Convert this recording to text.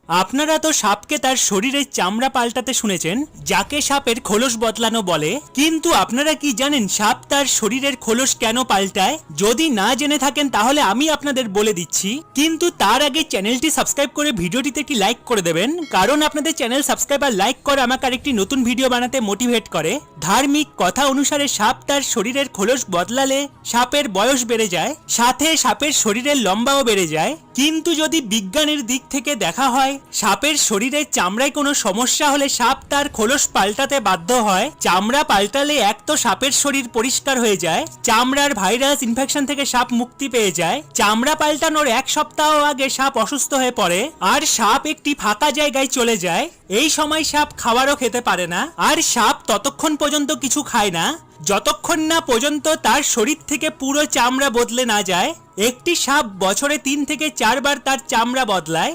আপনারা তো সাপকে তার শরীরের চামড়া পাল্টাতে শুনেছেন, যাকে সাপের খোলস বদলানো বলে। কিন্তু আপনারা কি জানেন সাপ তার শরীরের খোলস কেন পাল্টায়? যদি না জেনে থাকেন তাহলে আমি আপনাদের বলে দিচ্ছি, কিন্তু তার আগে চ্যানেলটি সাবস্ক্রাইব করে ভিডিওটিতে একটি লাইক করে দেবেন, কারণ আপনাদের চ্যানেল সাবস্ক্রাইব আর লাইক করে আমাকে আরেকটি নতুন ভিডিও বানাতে মোটিভেট করে। ধার্মিক কথা অনুসারে সাপ তার শরীরের খোলস বদলালে সাপের বয়স বেড়ে যায়, সাথে সাপের শরীরের লম্বাও বেড়ে যায়। কিন্তু যদি বিজ্ঞানের দিক থেকে দেখা হয়, সাপের শরীরের চামড়ায় কোনো সমস্যা হলে সাপ তার খোলস পাল্টাতে বাধ্য হয়। চামড়া পাল্টালে এক তো সাপের শরীর পরিষ্কার হয়ে যায়, চামড়ার ভাইরাস ইনফেকশন থেকে সাপ মুক্তি পেয়ে যায়। চামড়া পাল্টানোর এক সপ্তাহ আগে সাপ অসুস্থ হয়ে পড়ে আর সাপ একটি ফাঁকা জায়গায় চলে যায়। এই সময় সাপ খাবারও খেতে পারে না, আর সাপ ততক্ষণ পর্যন্ত কিছু খায় না যতক্ষণ না পর্যন্ত তার শরীর থেকে পুরো চামড়া বদলে না যায়। একটি সাপ বছরে 3 থেকে 4 বার তার চামড়া বদলায়।